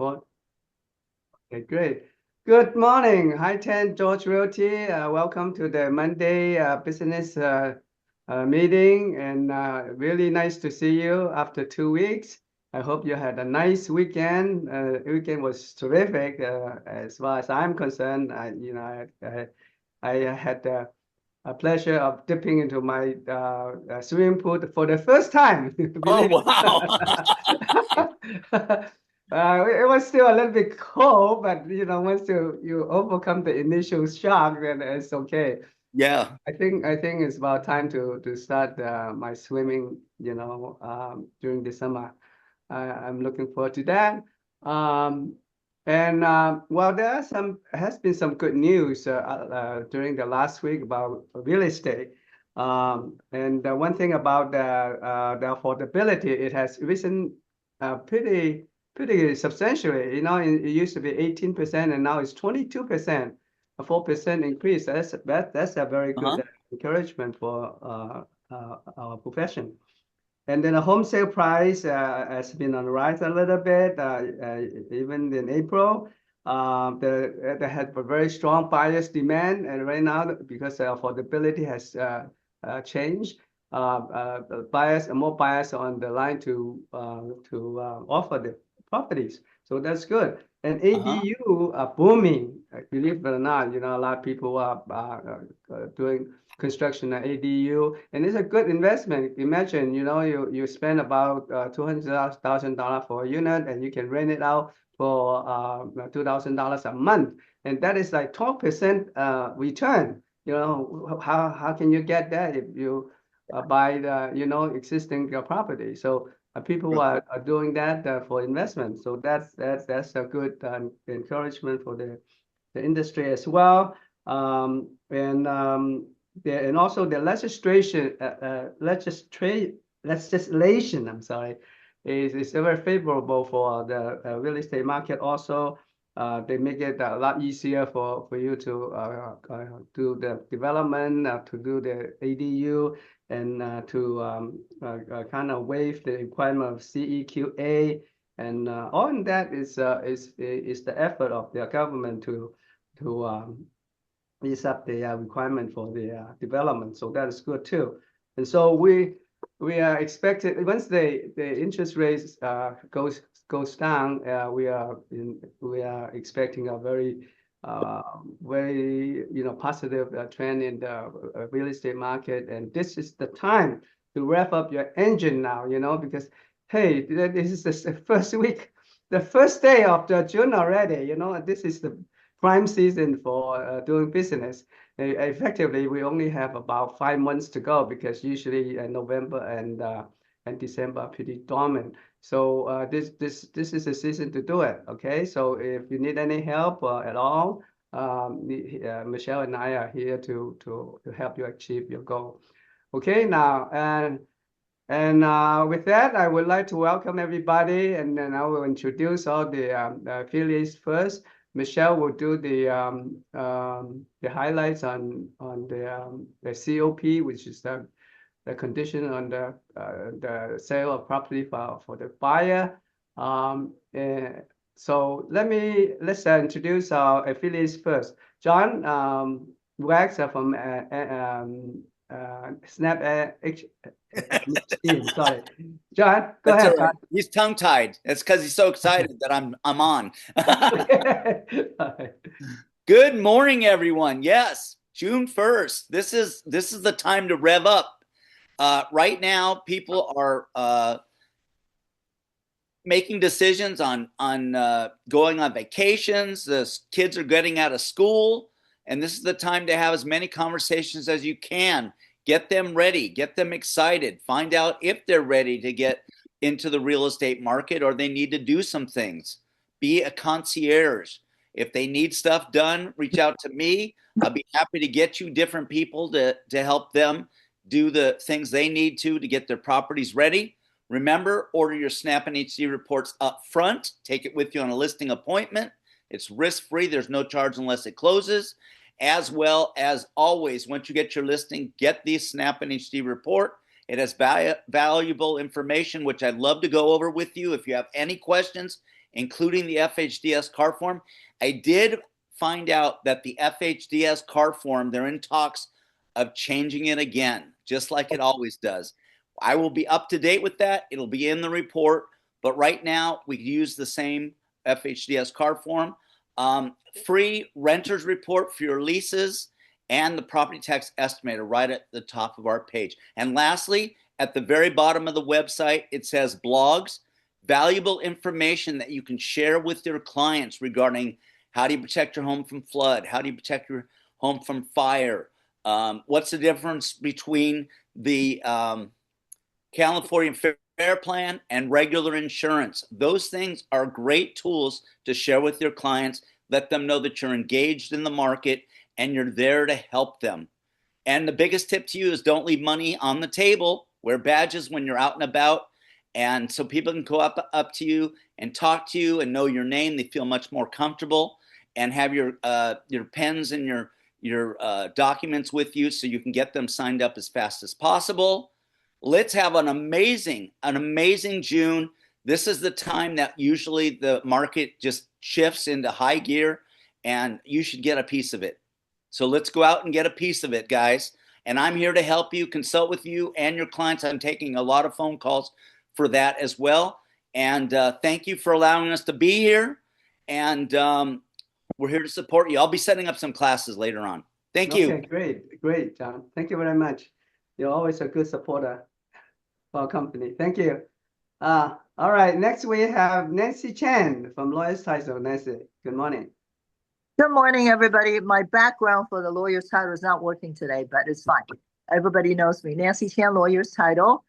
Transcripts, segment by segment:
record. Okay, great. Good morning. Hi, Ten George Realty. Welcome to the Monday business meeting, and really nice to see you after 2 weeks. I hope you had a nice weekend. Weekend was terrific, as far as I'm concerned. I had a pleasure of dipping into my swimming pool for the first time. Oh, Believe wow. it was still a little bit cold, but once you overcome the initial shock, then it's okay. Yeah. I think it's about time to start my swimming. During the summer. I'm looking forward to that. Um, and well, has been some good news during the last week about real estate. And one thing about the affordability, it has risen pretty substantially. It used to be 18%, and now it's 22%, a 4% increase. That's a very good Uh-huh. encouragement for our profession. And then the home sale price has been on the rise a little bit, even in April. They had a very strong buyer's demand, and right now, because the affordability has changed, buyers and more buyers are on the line to offer the properties. So that's good. And Uh-huh. ADU are booming. Believe it or not, a lot of people are doing construction at ADU, and it's a good investment. Imagine, you spend about $200,000 for a unit, and you can rent it out for $2,000 a month, and that is like 12% return. How can you get that if you buy the existing property? So people are doing that for investment. So that's a good encouragement for the industry as well. And also the legislation, I'm sorry, is very favorable for the real estate market. Also, they make it a lot easier for you to do the development, to do the ADU, and to kind of waive the requirement of CEQA. And all in that is the effort of the government to ease up the requirement for the development. So that is good too. And so we are expected, once the interest rates goes down, we are expecting a very positive trend in the real estate market. And this is the time to rev up your engine now, because hey, this is the first week, the first day of the June already. This is the prime season for doing business. Effectively, we only have about 5 months to go, because usually November and December are pretty dormant. So this is a season to do it. Okay, so if you need any help at all, Michelle and I are here to help you achieve your goal. Okay, now and with that, I would like to welcome everybody, and then I will introduce all the affiliates first. Michelle will do the highlights on the COP, which is the condition on the sale of property for the buyer. So let's introduce our affiliates first. John Wax from Snap team. Sorry, John, go That's all ahead, right. He's tongue-tied. That's because he's so excited that I'm on. John. Good morning, everyone. Yes, June 1st. This is the time to rev up. Right now, people are making decisions on going on vacations. The kids are getting out of school, and this is the time to have as many conversations as you can. Get them ready, get them excited, find out if they're ready to get into the real estate market or they need to do some things. Be a concierge. If they need stuff done, reach out to me. I'll be happy to get you different people to help them do the things they need to get their properties ready. Remember, order your Snap and HD reports up front. Take it with you on a listing appointment. It's risk-free. There's no charge unless it closes. As well as always, once you get your listing, get the Snap and HD report. It has valuable information, which I'd love to go over with you. If you have any questions, including the FHDS car form. I did find out that the FHDS car form, they're in talks of changing it again, just like it always does. I will be up to date with that. It'll be in the report, but right now we use the same FHDS car form. Free renter's report for your leases and the property tax estimator right at the top of our page. And lastly, at the very bottom of the website, it says blogs, valuable information that you can share with your clients regarding how do you protect your home from flood? How do you protect your home from fire? What's the difference between the California Fair Plan and regular insurance? Those things are great tools to share with your clients. Let them know that you're engaged in the market and you're there to help them. And the biggest tip to you is don't leave money on the table. Wear badges when you're out and about. And so people can go up to you and talk to you and know your name. They feel much more comfortable and have your pens and your documents with you so you can get them signed up as fast as possible. Let's have an amazing June. This is the time that usually the market just shifts into high gear, and you should get a piece of it. So let's go out and get a piece of it, guys. And I'm here to help you, consult with you and your clients. I'm taking a lot of phone calls for that as well. And thank you for allowing us to be here. And we're here to support you. I'll be setting up some classes later on. Thank you. Okay, great, John. Thank you very much. You're always a good supporter for our company. Thank you. All right, next we have Nancy Chen from Lawyer's Title. Nancy, good morning. Good morning, everybody. My background for the Lawyer's Title is not working today, but it's fine. Everybody knows me. Nancy Chen, Lawyer's Title.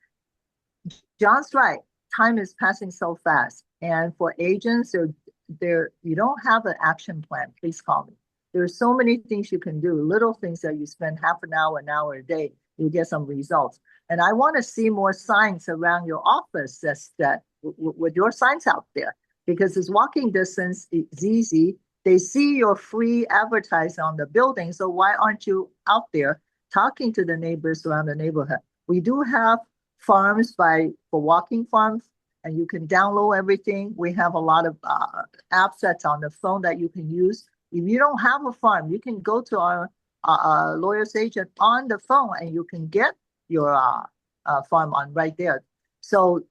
John's right. Time is passing so fast. And for agents, you don't have an action plan, please call me. There are so many things you can do, little things that you spend half an hour a day, you get some results. And I want to see more signs around your office with your signs out there, because it's walking distance, it's easy. They see your free advertise on the building. So why aren't you out there talking to the neighbors around the neighborhood? We do have farms for walking farms, and you can download everything. We have a lot of apps that's on the phone that you can use. If you don't have a farm, you can go to our lawyer's agent on the phone and you can get your farm on right there. So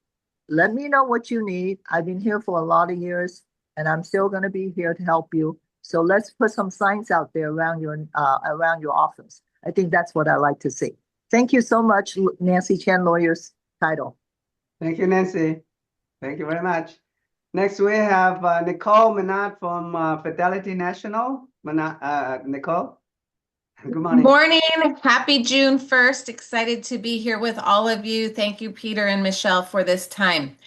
let me know what you need. I've been here for a lot of years and I'm still going to be here to help you. So let's put some signs out there around your office. I think that's what I like to see. Thank you so much, Nancy Chen, Lawyer's Title. Thank you, Nancy. Thank you very much. Next, we have Nicole Menard from Fidelity National. Nicole, good morning. Morning. Happy June 1st. Excited to be here with all of you. Thank you, Peter and Michelle, for this time.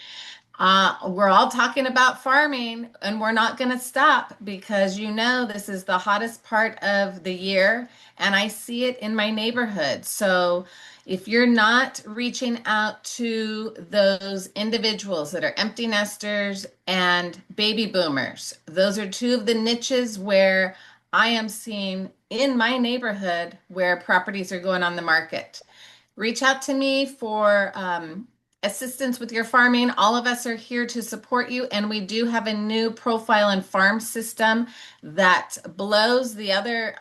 We're all talking about farming, and we're not going to stop because this is the hottest part of the year, and I see it in my neighborhood. So if you're not reaching out to those individuals that are empty nesters and baby boomers, those are two of the niches where I am seeing in my neighborhood where properties are going on the market. Reach out to me for assistance with your farming. All of us are here to support you, and we do have a new profile and farm system that blows the other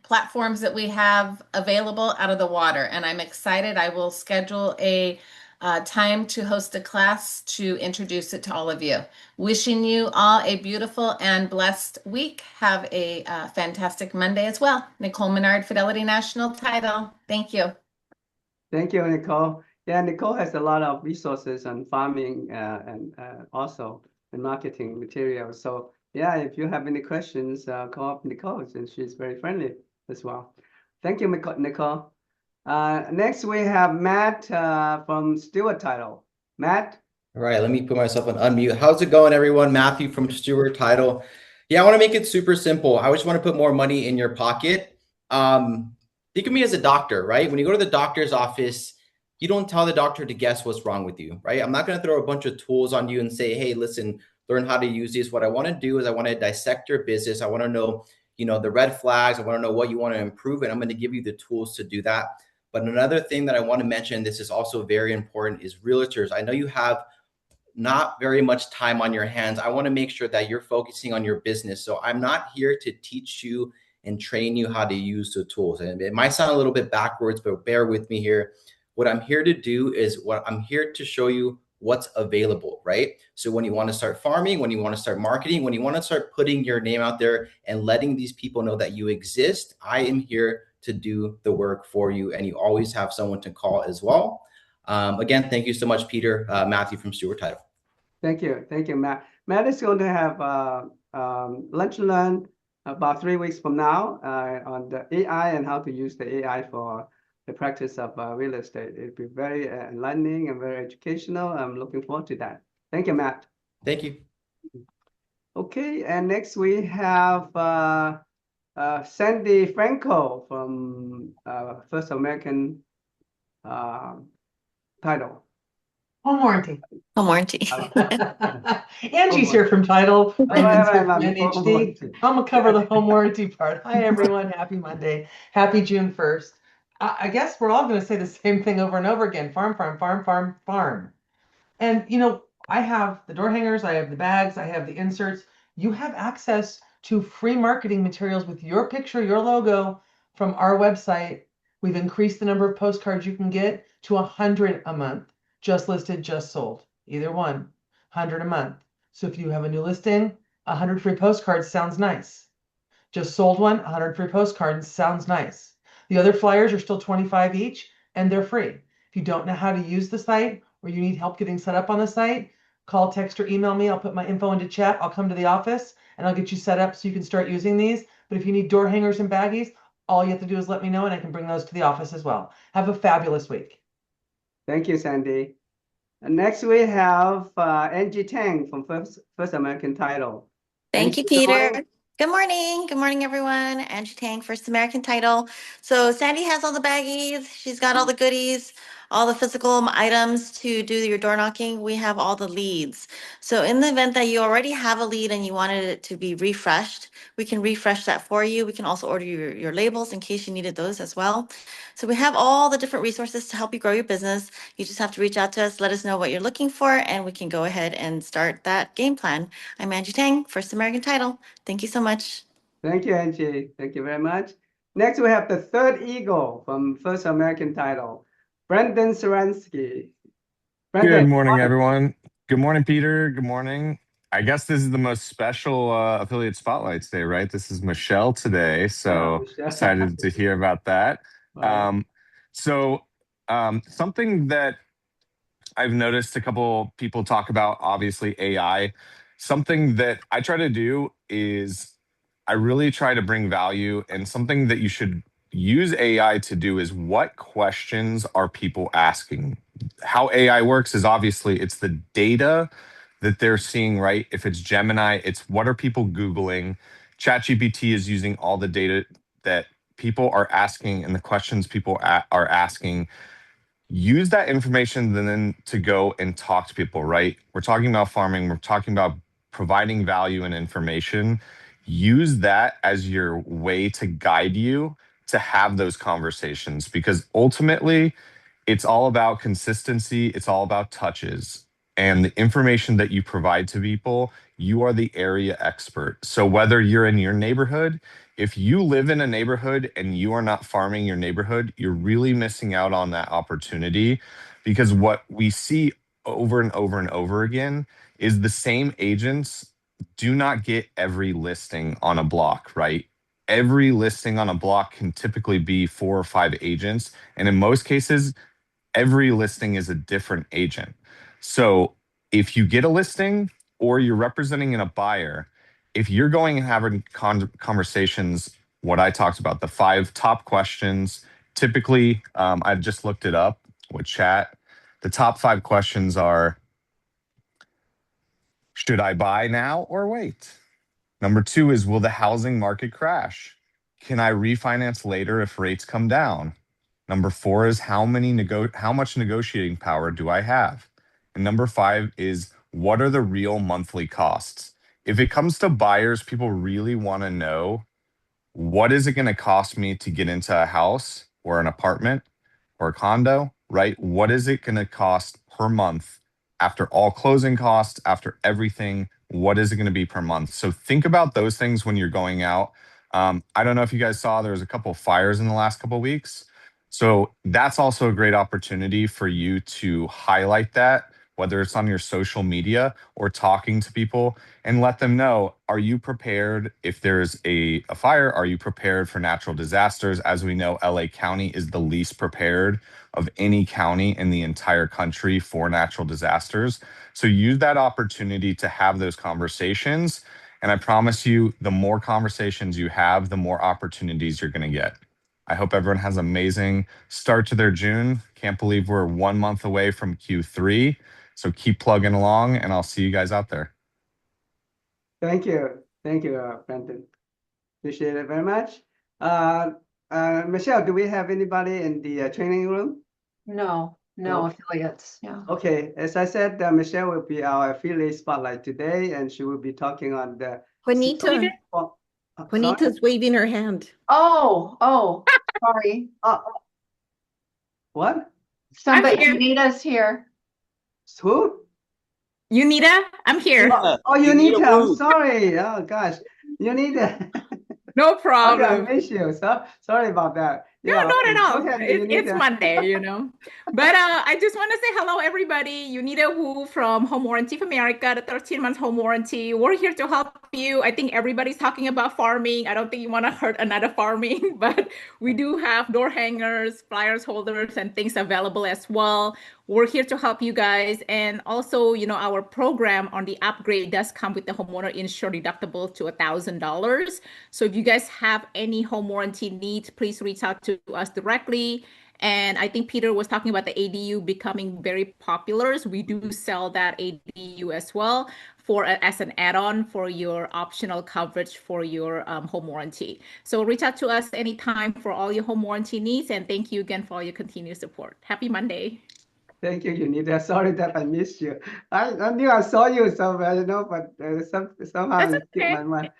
platforms that we have available out of the water, and I'm excited. I will schedule a time to host a class to introduce it to all of you. Wishing you all a beautiful and blessed week. Have a fantastic Monday as well. Nicole Menard, Fidelity National Title. Thank you. Thank you, Nicole. Yeah, Nicole has a lot of resources on farming and also the marketing materials. So yeah, if you have any questions, call up Nicole, and she's very friendly as well. Thank you, Nicole. Next, we have Matt from Stewart Title. Matt? All right, let me put myself on unmute. How's it going, everyone? Matthew from Stewart Title. Yeah, I want to make it super simple. I just want to put more money in your pocket. Think of me as a doctor, right? When you go to the doctor's office, you don't tell the doctor to guess what's wrong with you, right? I'm not going to throw a bunch of tools on you and say, hey, listen, learn how to use these. What I want to do is I want to dissect your business. I want to know, the red flags. I want to know what you want to improve, and I'm going to give you the tools to do that. But another thing that I want to mention, this is also very important, is realtors. I know you have not very much time on your hands. I want to make sure that you're focusing on your business. So I'm not here to teach you and train you how to use the tools. And it might sound a little bit backwards, but bear with me here. What I'm here to do is I'm here to show you what's available, right? So when you want to start farming, when you want to start marketing, when you want to start putting your name out there and letting these people know that you exist, I am here to do the work for you. And you always have someone to call as well. Again, thank you so much, Peter. Matthew from Stewart Title. Thank you, Matt. Matt is going to have lunch and learn about 3 weeks from now on the AI and how to use the AI for the practice of real estate. It'll be very enlightening and very educational. I'm looking forward to that. Thank you, Matt. Thank you. Okay, and next we have Sandy Franco from First American Title. Home warranty. Home warranty. Angie's here from Title. Right. NHD. I'm gonna cover the home warranty part. Hi everyone. Happy Monday. Happy June 1st. I guess we're all gonna say the same thing over and over again. Farm, farm, farm, farm, farm. And you know, I have the door hangers, I have the bags, I have the inserts. You have access to free marketing materials with your picture, your logo from our website. We've increased the number of postcards you can get to 100 a month. Just listed, just sold. Either one, 100 a month. So if you have a new listing, 100 free postcards sounds nice. Just sold one, 100 free postcards sounds nice. The other flyers are still 25 each and they're free. If you don't know how to use the site or you need help getting set up on the site, call, text, or email me. I'll put my info into chat. I'll come to the office and I'll get you set up so you can start using these. But if you need door hangers and baggies, all you have to do is let me know and I can bring those to the office as well. Have a fabulous week. Thank you, Sandy. And next we have Angie Tang from First American Title. Thank you, Angie, good Peter. morning. Good morning. Good morning, everyone. Angie Tang, First American Title. So Sandy has all the baggies. She's got all the goodies, all the physical items to do your door knocking. We have all the leads. So in the event that you already have a lead and you wanted it to be refreshed, we can refresh that for you. We can also order your labels in case you needed those as well. So we have all the different resources to help you grow your business. You just have to reach out to us, let us know what you're looking for, and we can go ahead and start that game plan. I'm Angie Tang, First American Title. Thank you so much. Thank you, Angie. Thank you very much. Next, we have the third eagle from First American Title, Brendan Saransky. Good morning, everyone. Good morning, Peter. Good morning. I guess this is the most special affiliate spotlight today, right? This is Michelle today, so excited to hear about that. Wow. Something that I've noticed a couple people talk about, obviously AI. Something that I try to do is I really try to bring value, and something that you should use AI to do is what questions are people asking? How AI works is obviously it's the data that they're seeing, right? If it's Gemini, it's what are people Googling? ChatGPT is using all the data that people are asking and the questions people are asking. Use that information then to go and talk to people, right? We're talking about farming. We're talking about providing value and information. Use that as your way to guide you to have those conversations, because ultimately it's all about consistency. It's all about touches and the information that you provide to people. You are the area expert. So whether you're in your neighborhood, if you live in a neighborhood and you are not farming your neighborhood, you're really missing out on that opportunity, because what we see over and over and over again is the same agents do not get every listing on a block, right? Every listing on a block can typically be 4 or 5 agents. And in most cases, every listing is a different agent. So if you get a listing or you're representing a buyer, if you're going and having conversations, what I talked about, the 5 top questions, typically, I've just looked it up with chat. The top 5 questions are, should I buy now or wait? Number 2 is, will the housing market crash? Can I refinance later if rates come down? Number 4 is, how much negotiating power do I have? And number 5 is, what are the real monthly costs? If it comes to buyers, people really want to know, what is it going to cost me to get into a house or an apartment or a condo, right? What is it going to cost per month after all closing costs, after everything, what is it going to be per month? So think about those things when you're going out. I don't know if you guys saw, there was a couple of fires in the last couple of weeks. So that's also a great opportunity for you to highlight that, whether it's on your social media or talking to people, and let them know, are you prepared if there's a fire? Are you prepared for natural disasters? As we know, LA County is the least prepared of any county in the entire country for natural disasters. So use that opportunity to have those conversations. And I promise you, the more conversations you have, the more opportunities you're going to get. I hope everyone has an amazing start to their June. Can't believe we're 1 month away from Q3. So keep plugging along, and I'll see you guys out there. Thank you, Brendan. Appreciate it very much. Michelle, do we have anybody in the training room? No No. affiliates. Yeah. Okay, as I said, Michelle will be our affiliate spotlight today, and she will be talking on the Juanita. Juanita's waving her hand. Oh, sorry. What? Somebody, here. Anita's here. Who? Unita, I'm here. Oh, Unita, I'm sorry. Oh gosh, Unita. No Okay, I problem. miss you. So sorry about that. No, Yeah, not okay. at all. Go ahead, It's Unita. Monday, you know. But I just want to say hello, everybody. Unita Wu from Home Warranty of America, the 13-month home warranty. We're here to help you. I think everybody's talking about farming. I don't think you want to hurt another farming, but we do have door hangers, flyers holders, and things available as well. We're here to help you guys. And also, you know, our program on the upgrade does come with the homeowner insurance deductible to $1,000. So if you guys have any home warranty needs, please reach out to us directly. And I think Peter was talking about the ADU becoming very popular. So we do sell that ADU as well as an add-on for your optional coverage for your home warranty. So reach out to us anytime for all your home warranty needs. And thank you again for all your continued support. Happy Monday. Thank you, Unita. Sorry that I missed you. I knew I saw you somewhere, you know, but somehow That's it skipped okay. my mind.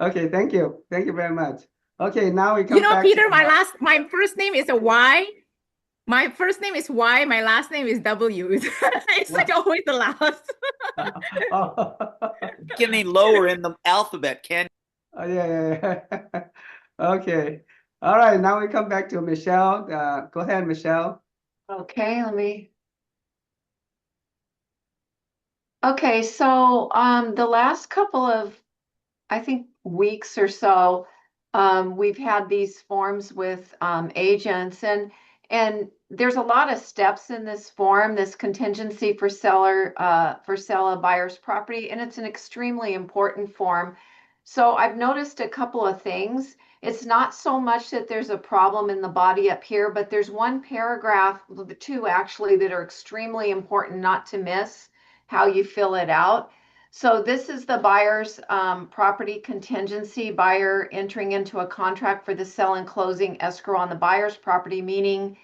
Okay, thank you. Thank you very much. Okay, now we come You know, back Peter, to my first name is a Y. My first name is Y. My last name is W. It's like always the last. Get any lower in the alphabet, can Oh, yeah. Okay. All right, now we come back to Michelle. Go ahead, Michelle. Okay, Okay, so the last couple of, I think, weeks or so, we've had these forms with agents, and there's a lot of steps in this form, this contingency for sell a buyer's property, and it's an extremely important form. So I've noticed a couple of things. It's not so much that there's a problem in the body up here, but there's one paragraph, the two actually, that are extremely important not to miss how you fill it out. So this is the buyer's property contingency, buyer entering into a contract for the sale and closing escrow on the buyer's property, meaning,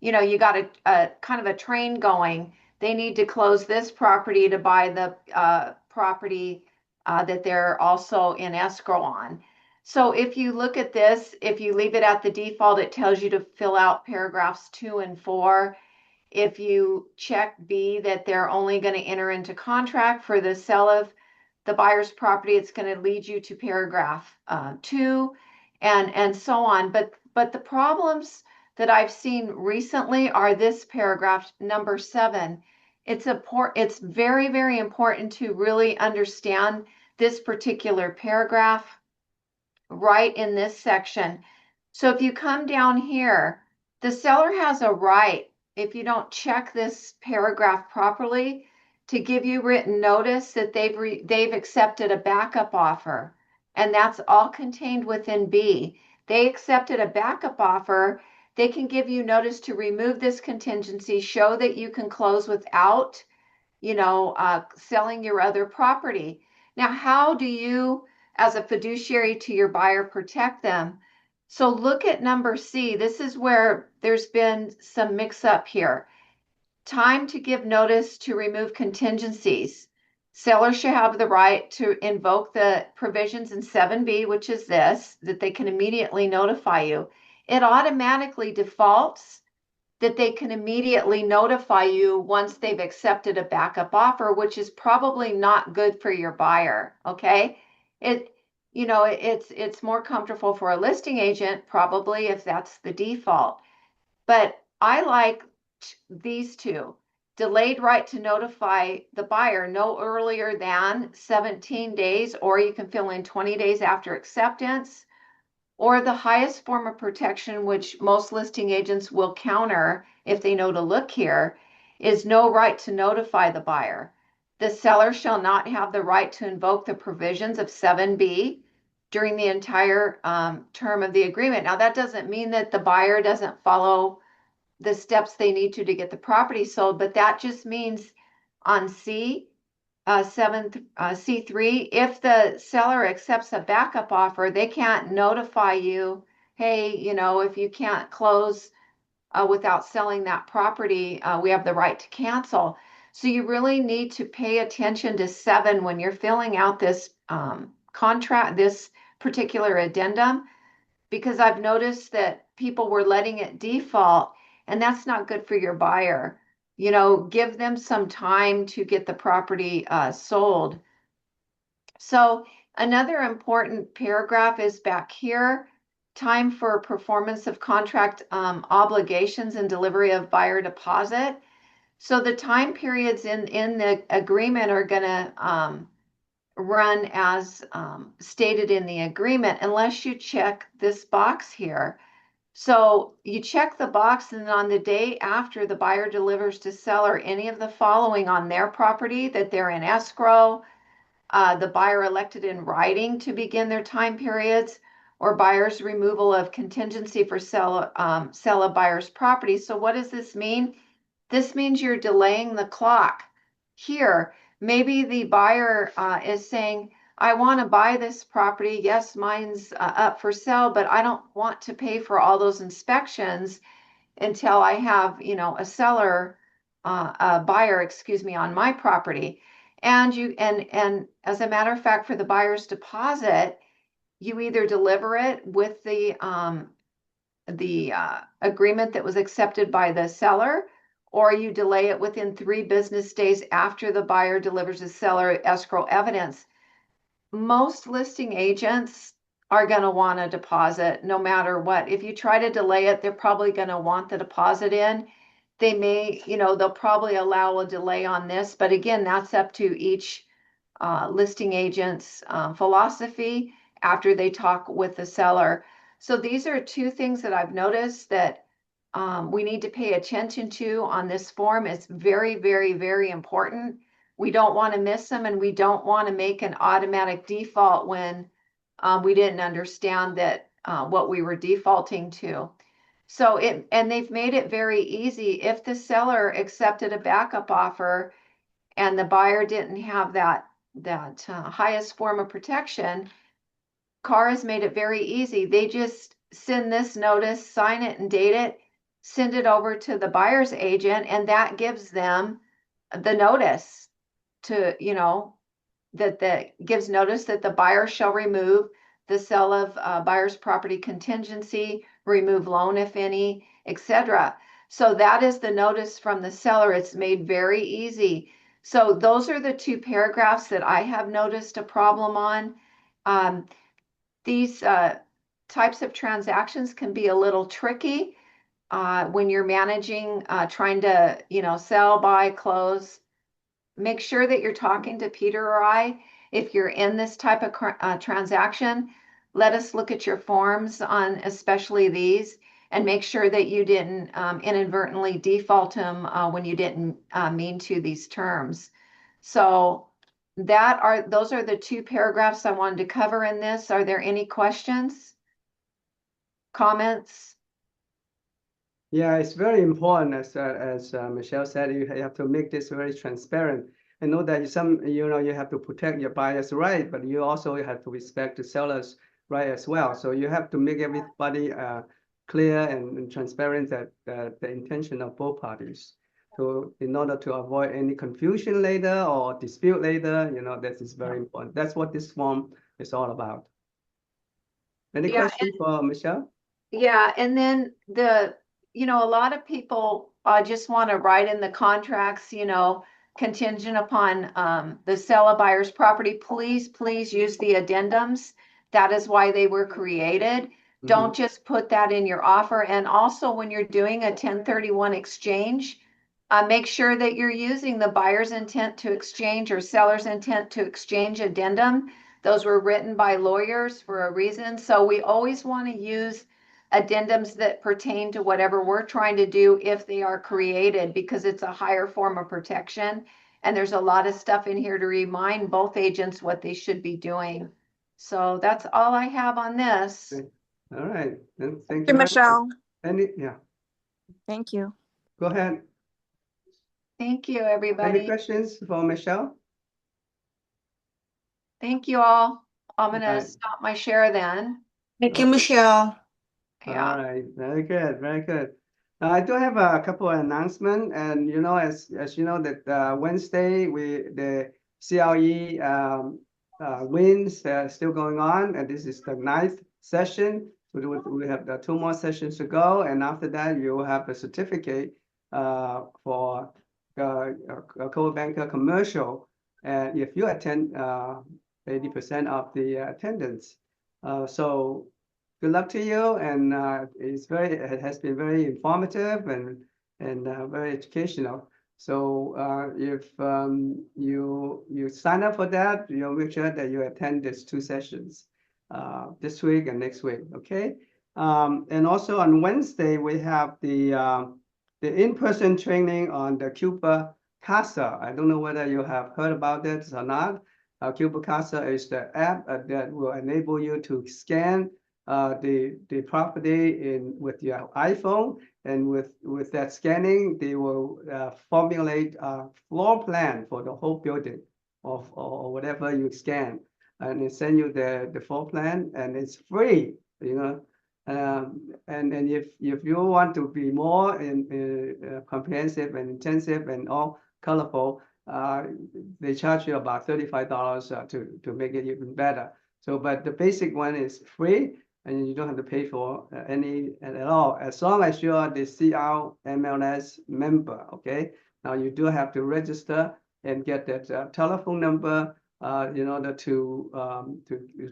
you know, you got a kind of a train going. They need to close this property to buy the property that they're also in escrow on. So if you look at this, if you leave it at the default, it tells you to fill out paragraphs 2 and 4. If you check B, that they're only going to enter into contract for the sale of the buyer's property, it's going to lead you to paragraph 2 and so on. But the problems that I've seen recently are this paragraph number 7. It's very, very important to really understand this particular paragraph right in this section. So if you come down here, the seller has a right, if you don't check this paragraph properly, to give you written notice that they've accepted a backup offer. And that's all contained within B. They accepted a backup offer. They can give you notice to remove this contingency, show that you can close without, you know, selling your other property. Now, how do you, as a fiduciary to your buyer, protect them? So look at number C. This is where there's been some mix up here. Time to give notice to remove contingencies. Seller shall have the right to invoke the provisions in 7B, which is this, that they can immediately notify you. It automatically defaults that they can immediately notify you once they've accepted a backup offer, which is probably not good for your buyer. Okay. It's more comfortable for a listing agent, probably, if that's the default. But I like these two. Delayed right to notify the buyer no earlier than 17 days, or you can fill in 20 days after acceptance. Or the highest form of protection, which most listing agents will counter if they know to look here, is no right to notify the buyer. The seller shall not have the right to invoke the provisions of 7B during the entire term of the agreement. Now, that doesn't mean that the buyer doesn't follow the steps they need to get the property sold, but that just means on C3, if the seller accepts a backup offer, they can't notify you, hey, if you can't close without selling that property, we have the right to cancel. So you really need to pay attention to 7 when you're filling out this contract, this particular addendum, because I've noticed that people were letting it default, and that's not good for your buyer. Give them some time to get the property sold. So another important paragraph is back here, time for performance of contract obligations and delivery of buyer deposit. So the time periods in the agreement are going to run as stated in the agreement, unless you check this box here. So you check the box, and on the day after the buyer delivers to seller any of the following on their property, that they're in escrow, the buyer elected in writing to begin their time periods, or buyer's removal of contingency for sell a buyer's property. So what does this mean? This means you're delaying the clock. Here, maybe the buyer is saying, I want to buy this property. Yes, mine's up for sale, but I don't want to pay for all those inspections until I have, a seller, a buyer, on my property. And as a matter of fact, for the buyer's deposit, you either deliver it with the agreement that was accepted by the seller, or you delay it within 3 business days after the buyer delivers the seller escrow evidence. Most listing agents are going to want a deposit no matter what. If you try to delay it, they're probably going to want the deposit in. They may, they'll probably allow a delay on this, but again, that's up to each listing agent's philosophy after they talk with the seller. So these are 2 things that I've noticed that we need to pay attention to on this form. It's very, very, very important. We don't want to miss them, and we don't want to make an automatic default when we didn't understand that what we were defaulting to. So and they've made it very easy. If the seller accepted a backup offer and the buyer didn't have that highest form of protection, CAR has made it very easy. They just send this notice, sign it and date it, send it over to the buyer's agent, and that gives them the notice to, that gives notice that the buyer shall remove the sale of buyer's property contingency, remove loan if any, etc. So that is the notice from the seller. It's made very easy. So those are the 2 paragraphs that I have noticed a problem on. These types of transactions can be a little tricky when you're managing, trying to, sell, buy, close. Make sure that you're talking to Peter or I. If you're in this type of transaction, let us look at your forms on especially these, and make sure that you didn't inadvertently default them when you didn't mean to these terms. So those are the 2 paragraphs I wanted to cover in this. Are there any questions, comments? Yeah, it's very important, as Michelle said, you have to make this very transparent. I know that you have to protect your buyer's right, but you also have to respect the seller's right as well. So you have to make everybody clear and transparent that the intention of both parties. So in order to avoid any confusion later or dispute later, that is very important. That's what this form is all about. Any questions for Michelle? Yeah, and then you know, a lot of people just want to write in the contracts, you know, contingent upon the sale of buyer's property. Please use the addendums. That is why they were created. Don't just put that in your offer. And also when you're doing a 1031 exchange, make sure that you're using the buyer's intent to exchange or seller's intent to exchange addendum. Those were written by lawyers for a reason. So we always want to use addendums that pertain to whatever we're trying to do if they are created, because it's a higher form of protection. And there's a lot of stuff in here to remind both agents what they should be doing. So that's all I have on this. All right. Then thank Thank you, you, Michelle. Yeah, Thank you. go ahead. Thank you, Any everybody. questions for Michelle? Thank you all. I'm going Right. to stop my share then. Thank you, Michelle. Yeah. All right, very good, very good. I do have a couple of announcements, and you know, as you know, that Wednesday the CLE wins still going on, and this is the 9th session. We have 2 more sessions to go, and after that, you will have a certificate for a co-banker commercial, and if you attend 80% of the attendance. So good luck to you, and it has been very informative and very educational. So if you sign up for that, you'll make sure that you attend these 2 sessions this week and next week. Okay. And also on Wednesday we have the in-person training on the Cuba Casa. I don't know whether you have heard about this or not. Cuba Casa is the app that will enable you to scan the property with your iPhone, and with that scanning, they will formulate a floor plan for the whole building or whatever you scan, and they send you the floor plan, and it's free, you know. And if you want to be more comprehensive and intensive and all colorful, they charge you about $35 to make it even better. So, but the basic one is free, and you don't have to pay for any at all, as long as you are the CR MLS member. Okay. Now you do have to register and get that telephone number in order to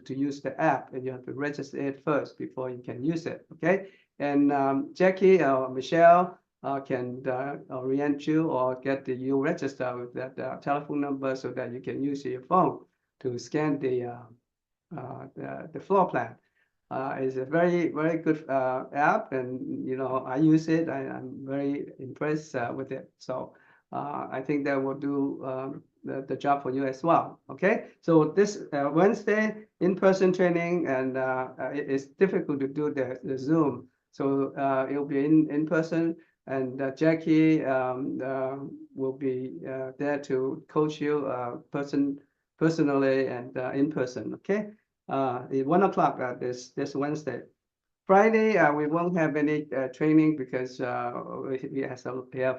use the app, and you have to register it first before you can use it. Okay. And Jackie or Michelle can orient you or get you register with that telephone number so that you can use your phone to scan the floor plan. It's a very, very good app, and you know, I use it. I'm very impressed with it. So I think that will do the job for you as well. Okay, so this Wednesday in-person training, and it's difficult to do the Zoom, so it'll be in person, and Jackie will be there to coach you personally and in person. Okay. At 1 o'clock this Wednesday. Friday, we won't have any training because we have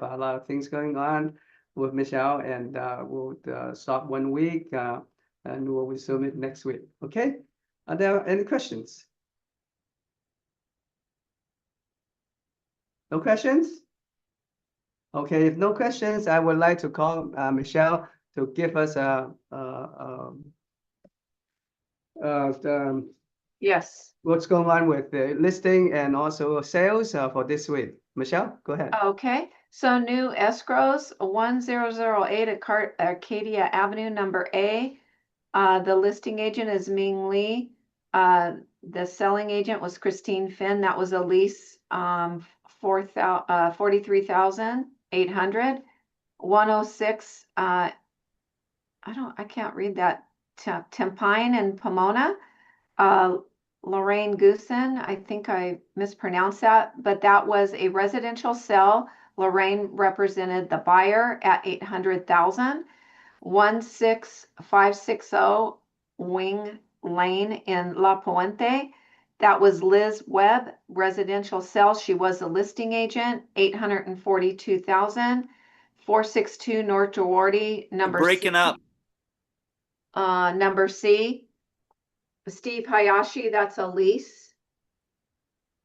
a lot of things going on with Michelle, and we'll stop 1 week and we'll resume it next week. Okay. Are there any questions? No questions? Okay, if no questions, I would like to call Michelle to give us Yes. what's going on with the listing and also sales for this week. Michelle, go ahead. Okay. So new escrows 1008 Arcadia Avenue, number A. The listing agent is Ming Lee. The selling agent was Christine Finn. That was a lease 43,800. 106 I can't read that. Tempine and Pomona. Lorraine Goosen, I think I mispronounced that, but that was a residential sale. Lorraine represented the buyer at 800,000. 16560 Wing Lane in La Puente. That was Liz Webb, residential sale. She was a listing agent, 842,000. 462 North Duarte, number Breaking C. up. Number C. Steve Hayashi, that's a lease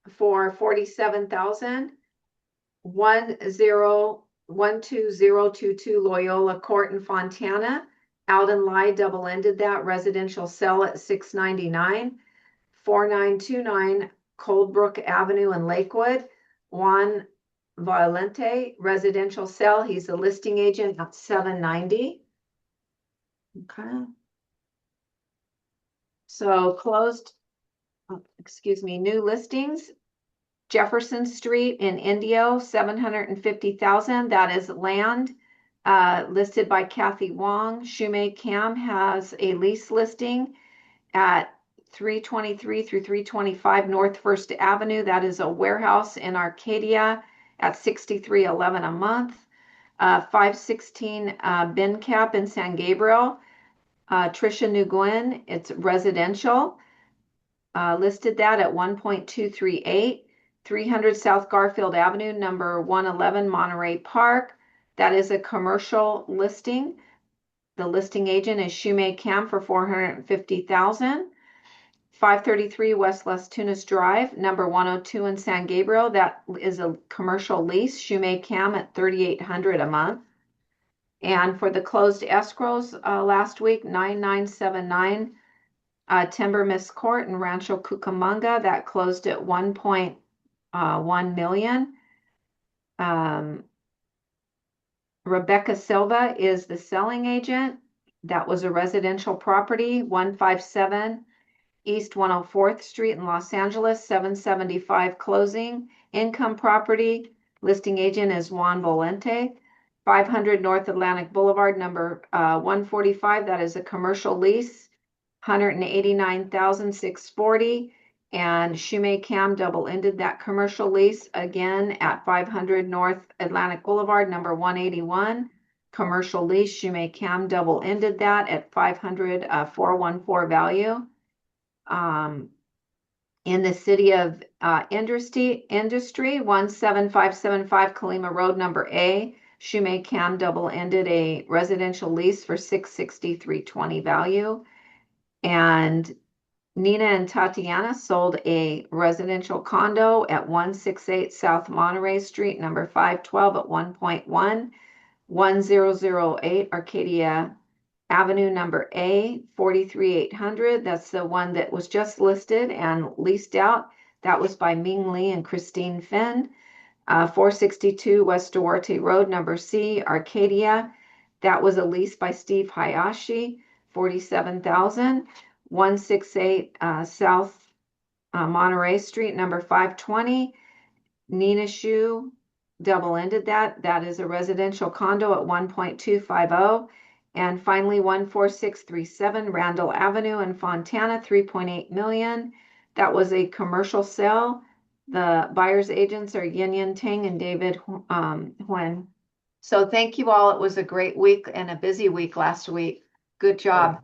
for 47,000. 12022 Loyola Court in Fontana. Alden Lai double-ended that residential sell at $699. 4929 Coldbrook Avenue in Lakewood. Juan Valente residential sell. He's a listing agent at $790. Okay. So closed, new listings. Jefferson Street in Indio, $750,000. That is land listed by Kathy Wong. Shumei Cam has a lease listing at 323 through 325 North First Avenue. That is a warehouse in Arcadia at $63.11 a month. 516 Bin Cap in San Gabriel. Tricia Nguyen, it's residential. Listed that at 1.238. 300 South Garfield Avenue, number 111 Monterey Park. That is a commercial listing. The listing agent is Shumei Cam for $450,000. 533 West Las Tunas Drive, number 102 in San Gabriel. That is a commercial lease. Shumei Cam at $3,800 a month. And for the closed escrows last week, 9979 Timber Miss Court in Rancho Cucamonga. That closed at 1.1 million. Rebecca Silva is the selling agent. That was a residential property, 157 East 104th Street in Los Angeles, 775 closing. Income property, listing agent is Juan Volente. 500 North Atlantic Boulevard, number 145. That is a commercial lease, $189,640. And Shumei Cam double-ended that commercial lease again at 500 North Atlantic Boulevard, number 181. Commercial lease, Shumei Cam double-ended that at 500 414 value. In the city of Industry 17575 Kalima Road, number A. Shumei Cam double-ended a residential lease for $663.20 value. And Nina and Tatiana sold a residential condo at 168 South Monterey Street, number 512 at 1.1. 1008 Arcadia Avenue, number A, 43800. That's the one that was just listed and leased out. That was by Ming Lee and Christine Finn. 462 West Duarte Road, number C, Arcadia. That was a lease by Steve Hayashi, $47,000. 168 South Monterey Street, number 520. Nina Shu double-ended that. That is a residential condo at 1.250. And finally, 14637 Randall Avenue in Fontana, 3.8 million. That was a commercial sale. The buyer's agents are Yin Yin Ting and David Huen. So thank you all. It was a great week and a busy week last week. Good job.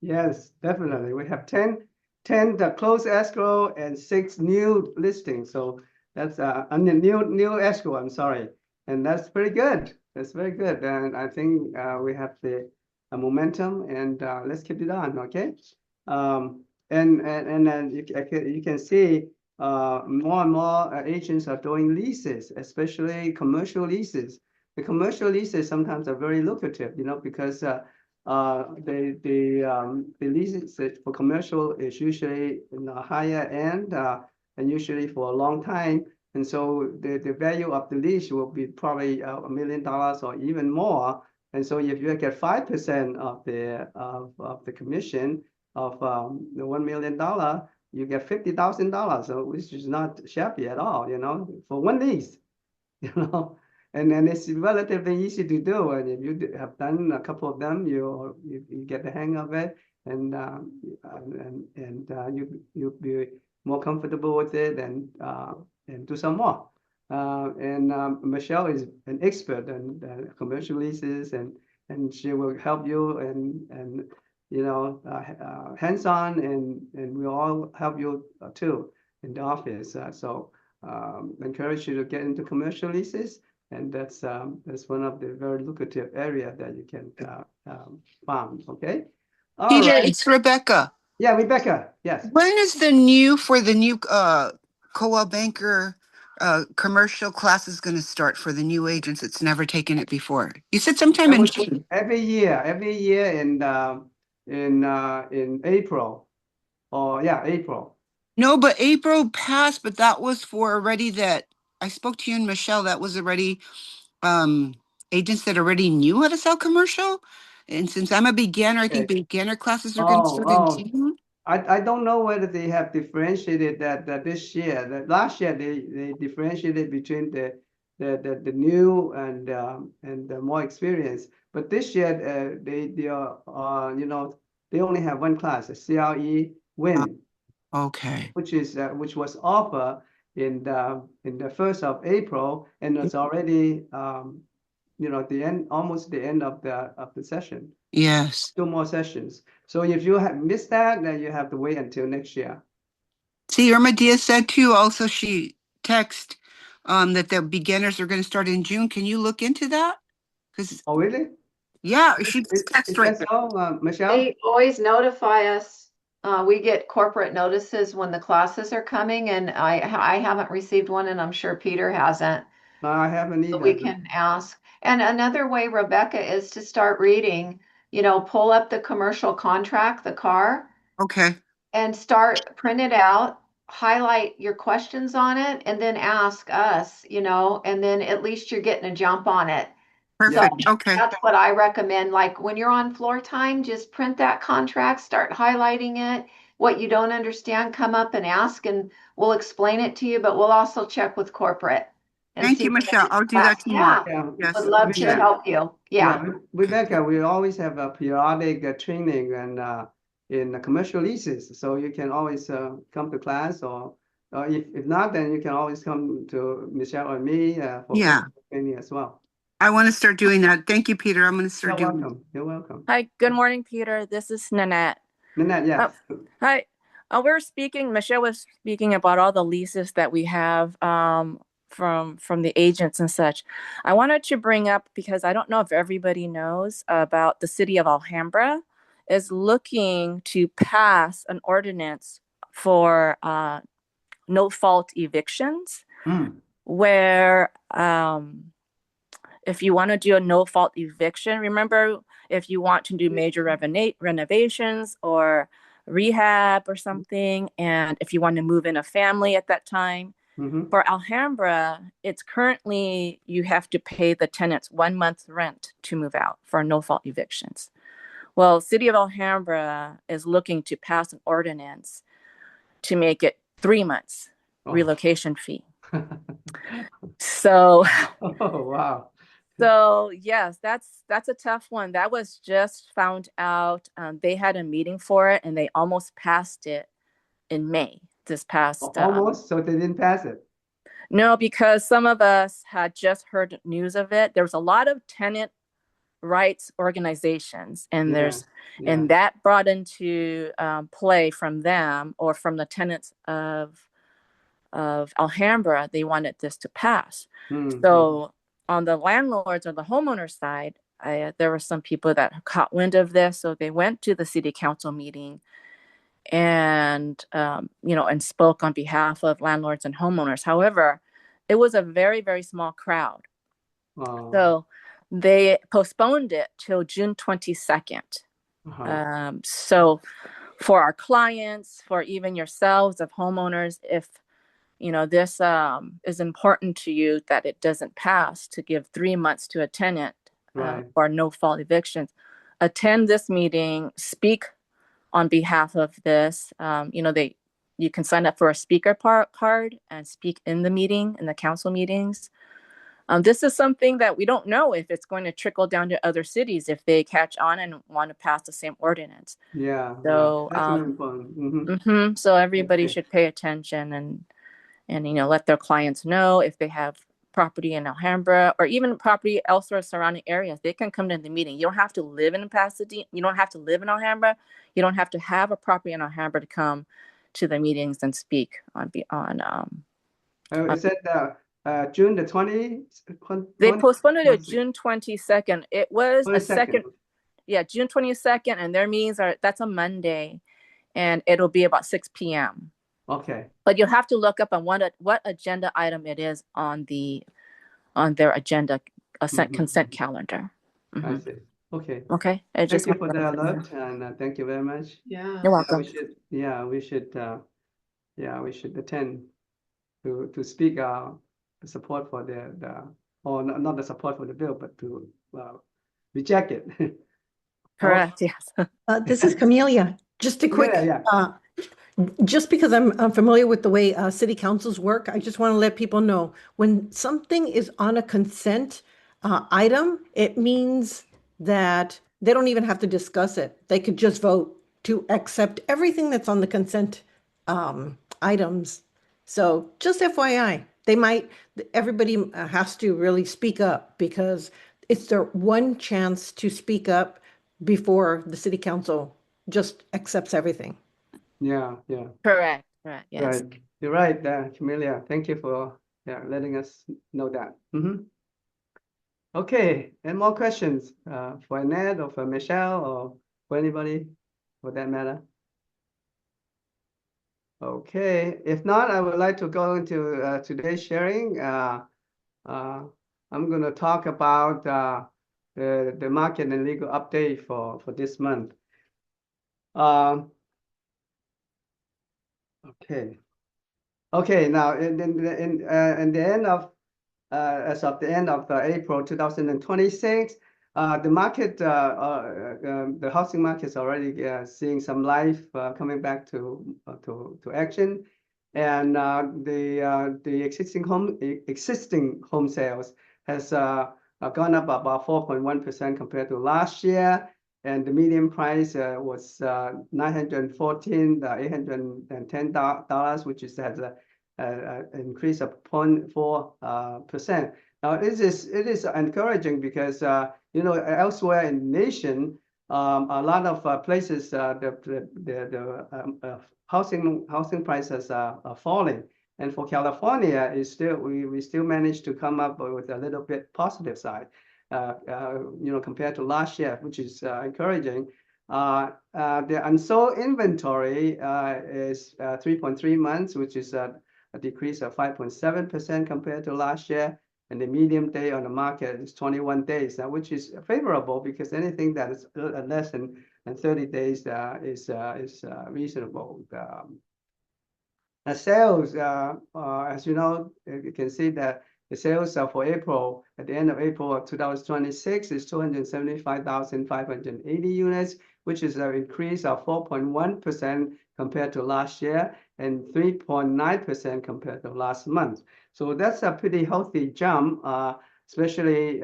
Yes, definitely. We have 10 the closed escrow and 6 new listings. So that's new escrow, I'm sorry. And that's pretty good. That's very good. And I think we have the momentum, and let's keep it on, okay? And then you can see more and more agents are doing leases, especially commercial leases. The commercial leases sometimes are very lucrative, because the leases for commercial is usually in the higher end and usually for a long time. And so the value of the lease will be probably $1 million or even more. And so if you get 5% of the commission of the $1 million, you get $50,000, so which is not shabby at all, for one lease, And then it's relatively easy to do. And if you have done a couple of them, you get the hang of it, and you'll be more comfortable with it, and do some more. Michelle is an expert in commercial leases, and she will help you and hands-on, and we'll all help you too in the office. So encourage you to get into commercial leases, and that's one of the very lucrative area that you can farm. Okay. All PJ, right. it's Rebecca. Yeah, Rebecca. Yes. When is the new COA banker commercial class is going to start for the new agents that's never taken it before? You said sometime in June. Every year in April. Oh yeah, April. No, but April passed, but that was for already that I spoke to you and Michelle. That was already agents that already knew how to sell commercial. And since I'm a beginner, I think beginner classes are going to start in June. I don't know whether they have differentiated that this year. That last year they differentiated between the new and the more experienced. But this year they are they only have one class, a CRE Win. Okay. Which was offered in the 1st of April, and it's already almost the end of the session. Yes. 2 more sessions. So if you have missed that, then you have to wait until next year. See, Irma Diaz said too, also she texted that the beginners are going to start in June. Can you look into that? Oh, really? Yeah, she texted right there. So, Michelle? They always notify us. We get corporate notices when the classes are coming, and I haven't received one, and I'm sure Peter hasn't. No, I haven't either. But we can ask. And another way, Rebecca, is to start reading, pull up the commercial contract, the CAR. Okay. And print it out, highlight your questions on it, and then ask us, and then at least you're getting a jump on it. Perfect. So okay. that's what I recommend. Like when you're on floor time, just print that contract, start highlighting it. What you don't understand, come up and ask, and we'll explain it to you, but we'll also check with corporate. Thank you, Michelle. I'll do that tomorrow. Yeah, yes. would love to help you. Yeah. Rebecca, we always have a periodic training and in the commercial leases, so you can always come to class, or if not, then you can always come to Michelle or me for training as well. I want to start doing that. Thank you, Peter. I'm going to start You're doing welcome. You're welcome. Hi, good morning, Peter. This is Nanette. Nanette, yes. Hi. Michelle was speaking about all the leases that we have from the agents and such. I wanted to bring up, because I don't know if everybody knows about the city of Alhambra is looking to pass an ordinance for no fault evictions, where if you want to do a no fault eviction, remember, if you want to do major renovations or rehab or something, and if you want to move in a family at that time, for Alhambra, it's currently you have to pay the tenants 1 month's rent to move out for no fault evictions. Well, City of Alhambra is looking to pass an ordinance to make it 3 months relocation fee. So, oh wow. So yes, that's a tough one. That was just found out. They had a meeting for it, and they almost passed it in May. This past almost, so they didn't pass it. No, because some of us had just heard news of it. There was a lot of tenant rights organizations, and and that brought into play from them, or from the tenants of Alhambra. They wanted this to pass. So on the landlords or the homeowner side, there were some people that caught wind of this, so they went to the city council meeting and and spoke on behalf of landlords and homeowners. However, it was a very, very small crowd. So they postponed it till June 22nd. So for our clients, for even yourselves of homeowners, if this is important to you, that it doesn't pass, to give 3 months to a tenant for no fault evictions, attend this meeting, speak on behalf of this. You can sign up for a speaker card and speak in the meeting, in the council meetings. This is something that we don't know if it's going to trickle down to other cities if they catch on and want to pass the same ordinance. So that's important. So everybody should pay attention and let their clients know if they have property in Alhambra or even property elsewhere surrounding areas. They can come to the meeting. You don't have to live in Pasadena. You don't have to live in Alhambra. You don't have to have a property in Alhambra to come to the meetings and speak on. Is it June the 20th? They postponed it to June 22nd. It was 22nd. a second. Yeah, June 22nd, and their meetings that's a Monday, and it'll be about 6 p.m. Okay. But you'll have to look up on what agenda item it is on their agenda, consent calendar. I see. Okay. Okay. Thank you for the alert, and thank you very much. Yeah. You're welcome. We should attend to speak support for or not the support for the bill, but to reject it. Correct. Yes. This is Camelia. Just a quick, Yeah. Just because I'm familiar with the way city councils work, I just want to let people know when something is on a consent item, it means that they don't even have to discuss it. They could just vote to accept everything that's on the consent items. So just FYI, everybody has to really speak up because it's their one chance to speak up before the city council just accepts everything. Yeah. Correct. Yes. Right. You're right, Camelia. Thank you for letting us know that. Okay. Any more questions for Annette or for Michelle or for anybody for that matter? Okay. If not, I would like to go into today's sharing. I'm going to talk about the market and legal update for this month. Okay. Now, in the end of as of the end of April 2026, the market, the housing market is already seeing some life coming back to action, and the existing home sales has gone up about 4.1% compared to last year. And the median price was $914,810, which has an increase of 0.4%. Now, it is encouraging because elsewhere in the nation, a lot of places the housing prices are falling, and for California, we still managed to come up with a little bit positive side. Compared to last year, which is encouraging. The unsold inventory is 3.3 months, which is a decrease of 5.7% compared to last year. And the median day on the market is 21 days, which is favorable because anything that is less than 30 days is reasonable. Sales, as you know, you can see that the sales for April, at the end of April of 2026, is 275,580 units, which is an increase of 4.1% compared to last year and 3.9% compared to last month. So that's a pretty healthy jump, especially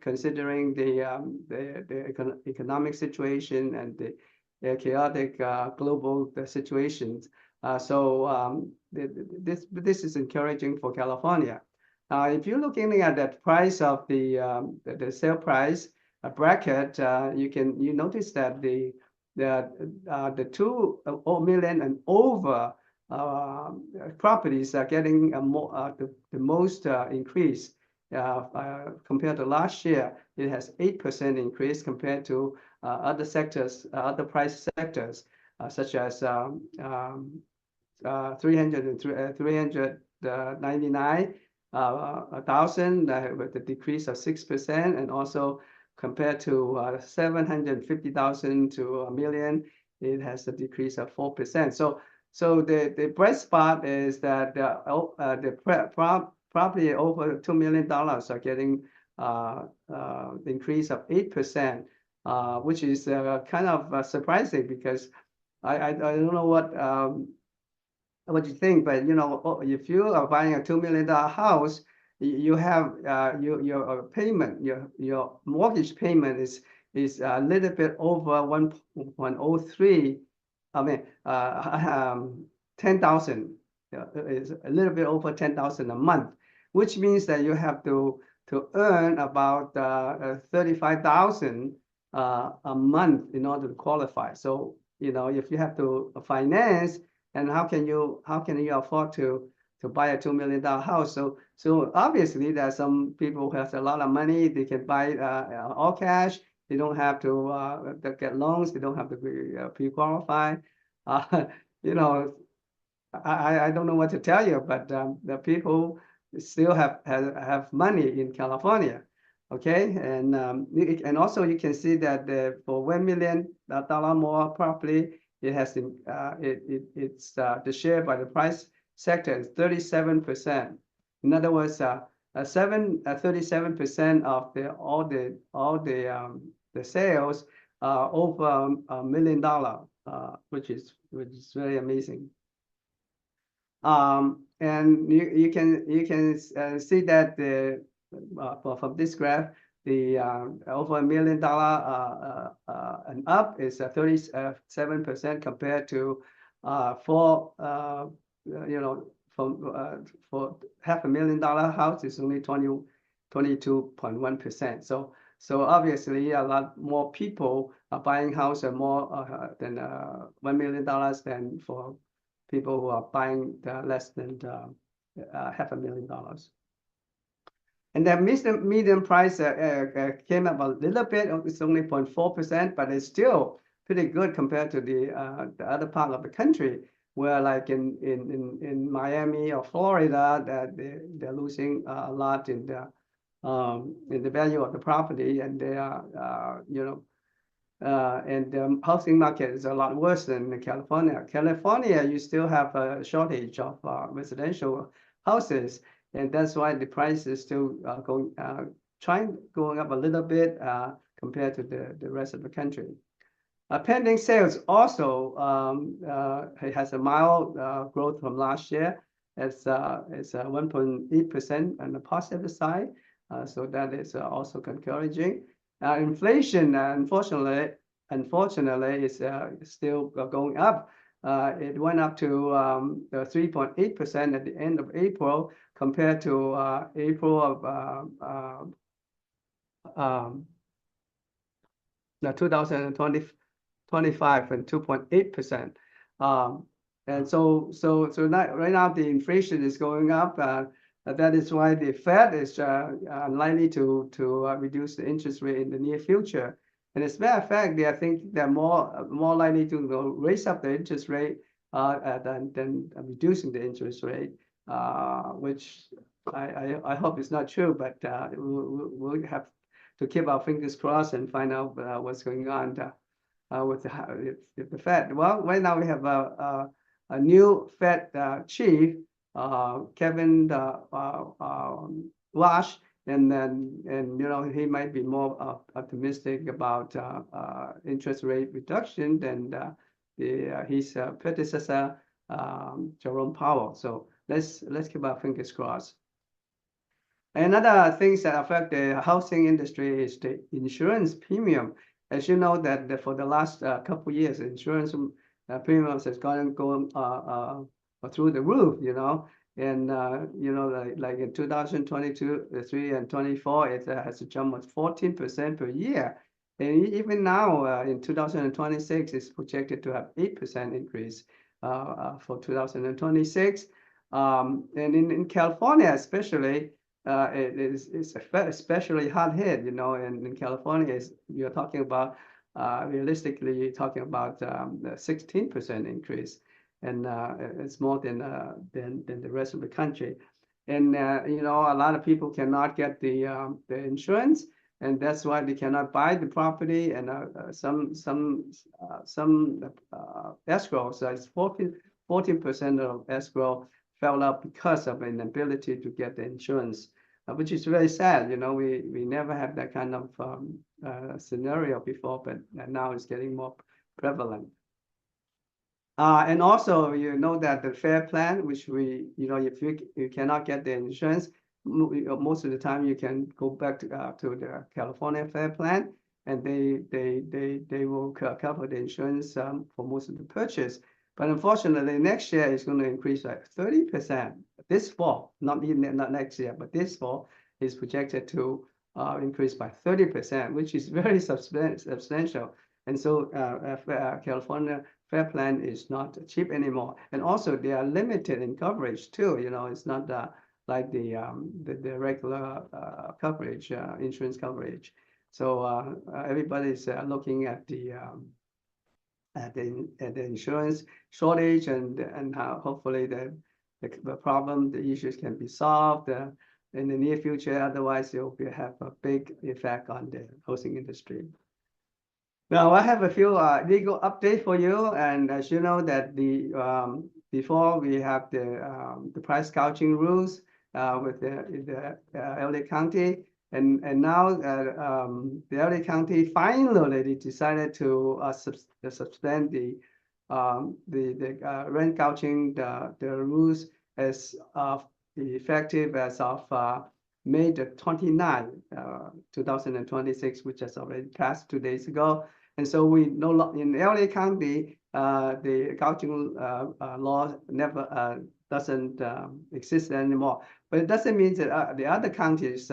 considering the economic situation and the chaotic global situations. This is encouraging for California. If you're looking at the price of the sale price bracket, you notice that the 2 million and over properties are getting the most increase compared to last year. It has 8% increase compared to other sectors, other price sectors, such as 399,000 with a decrease of 6%, and also compared to 750,000 to a million, it has a decrease of 4%. So the bright spot is that the property over $2 million are getting increase of 8%, which is kind of surprising because I don't know what you think, but if you are buying a $2 million house, you have your payment, your mortgage payment is a little bit over 1.03. I mean, 10,000 is a little bit over 10,000 a month, which means that you have to earn about 35,000 a month in order to qualify. So if you have to finance, and how can you afford to buy a $2 million house? So obviously there are some people who have a lot of money. They can buy all cash. They don't have to get loans. They don't have to be pre-qualified. I don't know what to tell you, but the people still have money in California. Okay, and also you can see that for $1 million more property, it has it's the share by the price sector is 37%. In other words, 37% of the sales are over $1 million, which is very amazing. And you can see that from this graph, the over $1 million and up is 37% compared to for $500,000 house is only 22.1%. So obviously a lot more people are buying house and more than $1 million than for people who are buying less than $500,000. And the median price came up a little bit. It's only 0.4%, but it's still pretty good compared to the other part of the country, where like in Miami or Florida, that they're losing a lot in the value of the property, and they are and the housing market is a lot worse than California. California, you still have a shortage of residential houses, and that's why the price is still going up a little bit compared to the rest of the country. Pending sales also it has a mild growth from last year. It's 1.8% on the positive side, so that is also encouraging. Inflation, unfortunately, is still going up. It went up to 3.8% at the end of April, compared to April of 2025 and 2.8%. And so right now the inflation is going up. That is why the Fed is unlikely to reduce the interest rate in the near future. And as a matter of fact, I think they're more likely to raise up the interest rate than reducing the interest rate, which I hope is not true. But we'll have to keep our fingers crossed and find out what's going on with the Fed. Well, right now we have a new Fed chief. Kevin Wash, and he might be more optimistic about interest rate reduction than his predecessor Jerome Powell. So let's keep our fingers crossed. Another things that affect the housing industry is the insurance premium. As you know, that for the last couple of years, insurance premiums has gone through the roof, and like in 2022, 3 and 24, it has a jump of 14% per year, and even now in 2026, it's projected to have 8% increase for 2026. And in California, especially, it's especially hard hit, and in California, you're talking about realistically, you're talking about 16% increase. And it's more than the rest of the country. And a lot of people cannot get the insurance, and that's why they cannot buy the property. And some escrow, so it's 14% of escrow fell out because of an inability to get the insurance, which is very sad. We never had that kind of scenario before, but now it's getting more prevalent. And also, that the FAIR plan, which if you cannot get the insurance, most of the time you can go back to the California FAIR plan, and they will cover the insurance for most of the purchase. But unfortunately, next year is going to increase by 30%. This fall, not next year, but this fall is projected to increase by 30%, which is very substantial. And so California FAIR plan is not cheap anymore, and also they are limited in coverage too. It's not like the regular coverage, insurance coverage. So everybody's looking at the the insurance shortage, and how hopefully the problem, the issues can be solved in the near future. Otherwise, it will have a big effect on the housing industry. Now, I have a few legal updates for you, and as you know that before we have the price gouging rules with the LA County, and now the LA County finally decided to suspend the rent gouging the rules as of effective as of May the 29th, 2026, which has already passed 2 days ago. And so we no longer in LA County, the gouging law never doesn't exist anymore. But it doesn't mean that the other counties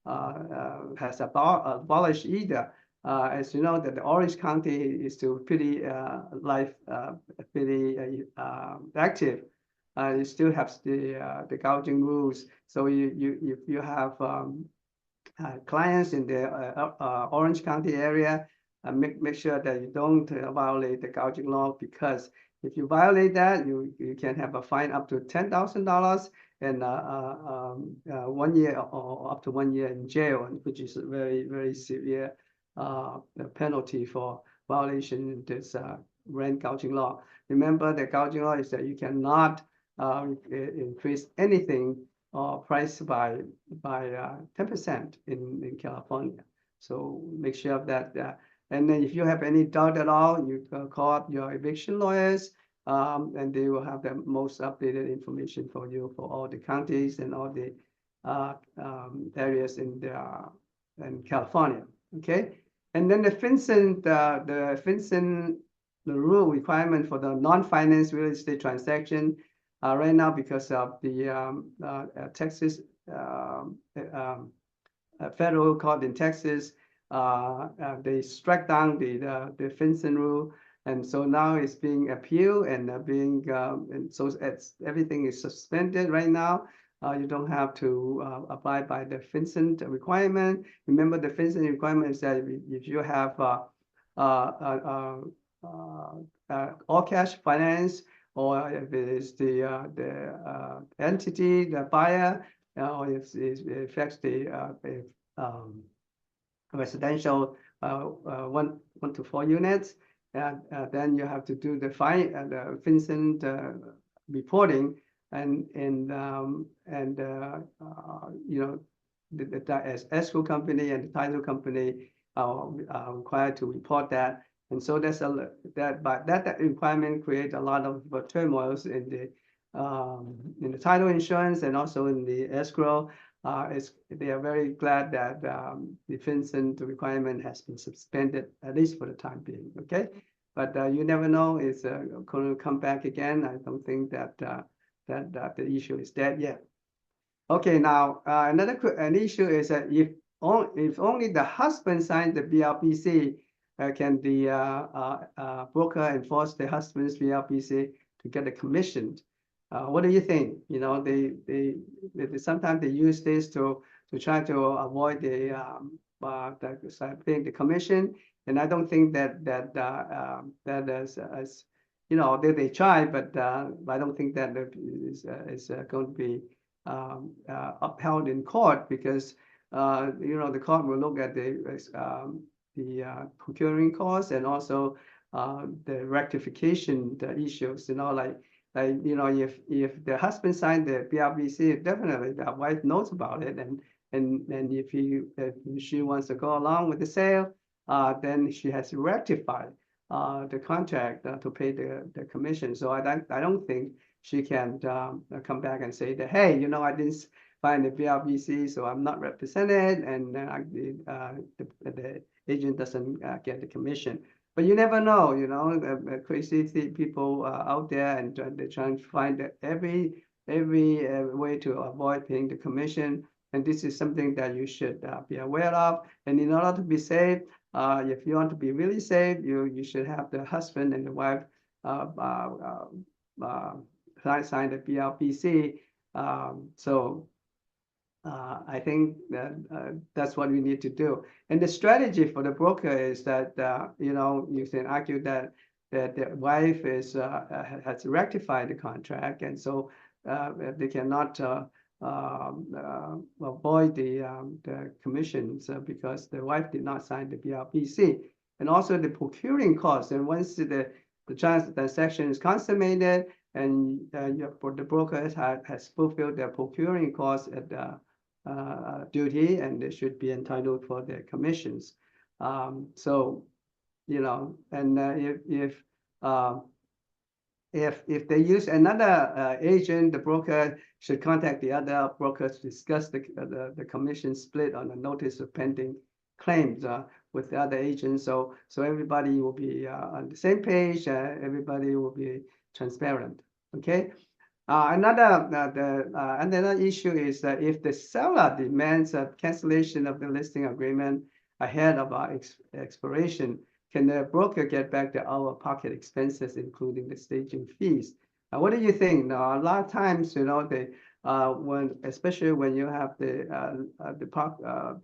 has abolished either. As you know, that the Orange County is still pretty pretty active. You still have the gouging rules. So if you have clients in the Orange County area, make sure that you don't violate the gouging law, because if you violate that, you can have a fine up to $10,000 and 1 year or up to 1 year in jail, which is a very, very severe penalty for violation of this rent gouging law. Remember, the gouging law is that you cannot increase anything or price by 10% in California. So make sure of that. And then if you have any doubt at all, you call up your eviction lawyers, and they will have the most updated information for you for all the counties and all the areas in California. Okay, and then the FinCEN, the rule requirement for the non-finance real estate transaction right now, because of the Texas federal court in Texas, they struck down the FinCEN rule, and so now it's being appealed and and so everything is suspended right now. You don't have to abide by the FinCEN requirement. Remember, the FinCEN requirement is that if you have all cash finance, or if it is the entity, the buyer, or if it affects the residential 1 to 4 units, then you have to do the FinCEN reporting, and you know, as escrow company and the title company are required to report that. And so that's that requirement creates a lot of turmoils in the title insurance and also in the escrow. They are very glad that the FinCEN requirement has been suspended, at least for the time being. Okay, but you never know; it's going to come back again. I don't think that the issue is dead yet. Okay, now an issue is that if only the husband signs the BLPC, can the broker enforce the husband's BLPC to get a commission? What do you think? You know, they sometimes they use this to try to avoid paying the commission, and I don't think that is you know, they try, but I don't think that is going to be upheld in court, because you know, the court will look at the procuring costs and also the rectification issues. You know, like you know, if the husband signed the BLPC, definitely the wife knows about it, and if she wants to go along with the sale, then she has to rectify the contract to pay the commission. So I don't think she can come back and say that, hey, you know, I didn't find the BLPC, so I'm not represented, and the agent doesn't get the commission. But you never know, you know, crazy people out there, and they're trying to find every way to avoid paying the commission. And this is something that you should be aware of. And in order to be safe, if you want to be really safe, you should have the husband and the wife sign the BLPC. I think that that's what we need to do. And the strategy for the broker is that, you know, you can argue that that the wife has rectified the contract, and so they cannot avoid the commissions because the wife did not sign the BRPC, and also the procuring costs. And once the transaction is consummated, and for the broker has fulfilled their procuring costs at the duty, and they should be entitled for their commissions. So, you know, and if they use another agent, the broker should contact the other broker to discuss the commission split on the notice of pending claims with the other agent. So everybody will be on the same page. Everybody will be transparent. Okay. Another issue is that if the seller demands a cancellation of the listing agreement ahead of our expiration, can the broker get back the out-of-pocket expenses, including the staging fees? What do you think? Now, a lot of times, you know, especially when you have the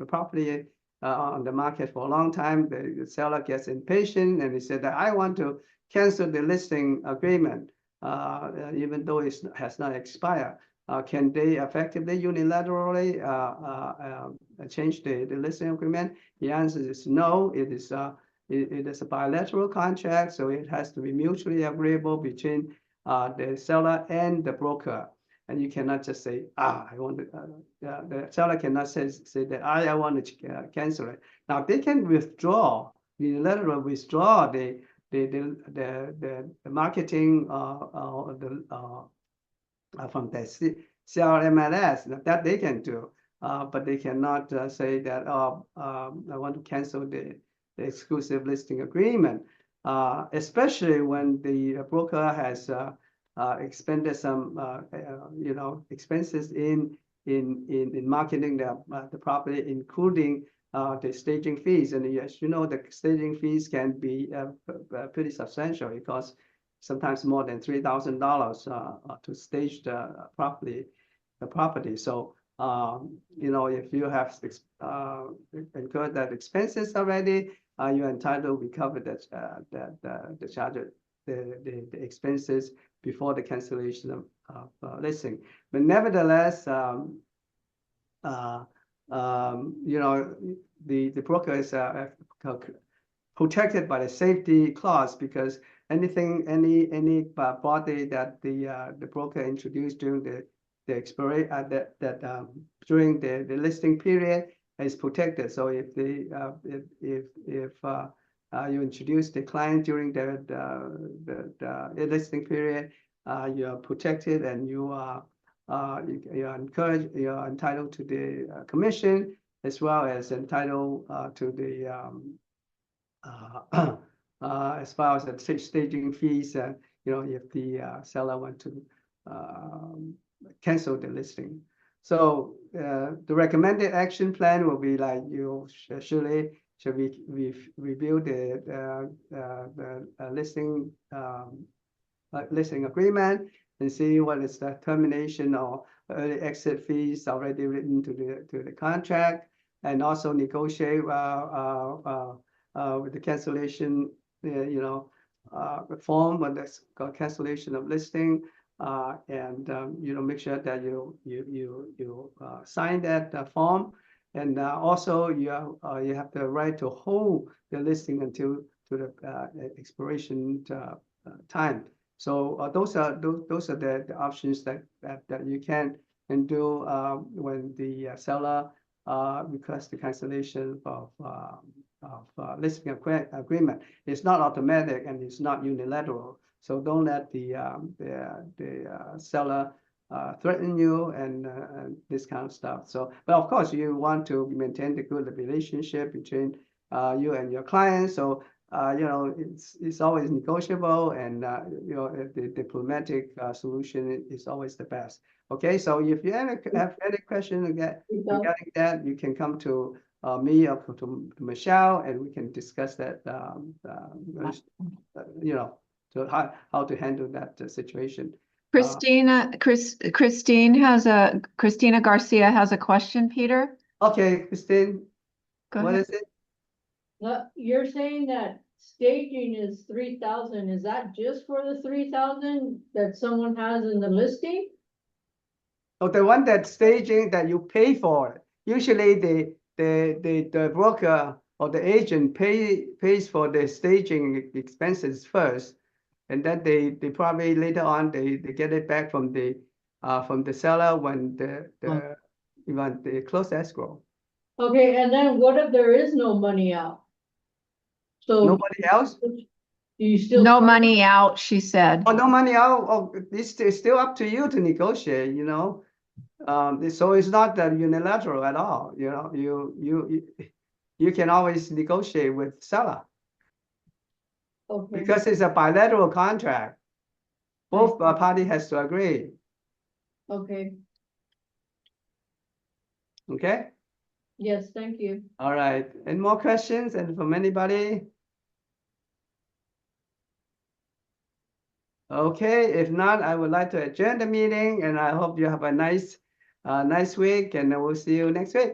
property on the market for a long time, the seller gets impatient and he said that I want to cancel the listing agreement, even though it has not expired. Can they effectively unilaterally change the listing agreement? The answer is no. It is a bilateral contract, so it has to be mutually agreeable between the seller and the broker. And you cannot just say, I want to, the seller cannot say that I want to cancel it. Now they can unilaterally withdraw the marketing from the CRMLS, that they can do, but they cannot say that I want to cancel the exclusive listing agreement, especially when the broker has expended some expenses in marketing the property, including the staging fees. And as you know, the staging fees can be pretty substantial. It costs sometimes more than $3,000 to stage the property. So you know, if you have incurred that expenses already, you're entitled to recover the charge, the expenses before the cancellation of listing. But nevertheless, you know, the broker is protected by the safety clause, because any body that the broker introduced during the expiry during the listing period is protected. So if you introduce the client during the listing period, you are protected, and you are entitled to the commission, as well as entitled to the as far as the staging fees. You know, if the seller want to cancel the listing. So the recommended action plan will be like, you should review the listing agreement and see what is the termination or early exit fees already written to the contract, and also negotiate with the cancellation, form when that's called cancellation of listing, and make sure that you sign that form, and also you have the right to hold the listing until the expiration time. So those are the options that you can do when the seller requests the cancellation of listing agreement. It's not automatic and it's not unilateral. So don't let the seller threaten you and this kind of stuff. So, but of course, you want to maintain the good relationship between you and your client. So it's always negotiable, and the diplomatic solution is always the best. Okay, so if you have any question regarding that, you can come to me or to Michelle, and we can discuss that. So how to handle that situation. Christina Garcia has a question, Peter. Okay, Christine. Go what ahead. is it? You're saying that staging is 3,000, is that just for the 3,000 that someone has in the listing? Oh, the one that staging that you pay for. Usually the broker or the agent pays for the staging expenses first, and then they probably later on they get it back from the seller when even the close escrow. Okay, and then what if there is no money out? So Nobody else? do you still? No money out, she said. Oh, no money out. Oh, it's still up to you to negotiate, you know. So it's not that unilateral at all. You know, you can always negotiate with seller Okay. because it's a bilateral contract. Both party has to agree. Okay, Okay. yes, thank you. All right. Any more questions? And from anybody? Okay. If not, I would like to adjourn the meeting, and I hope you have a nice week, and we'll see you next week.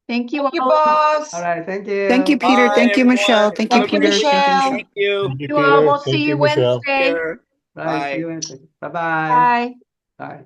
Thank you Thank you, all. boss. All right. Thank you. Thank you, Peter. Bye, Thank you, everyone. Michelle. Thank you, Have a Thank you, Peter. great week. Michelle. Thank you. Thank you, You all, Peter. we'll Thank see you, you Michelle. Wednesday. Sure. Bye. Bye. See you Wednesday. Bye-bye. Bye. Bye.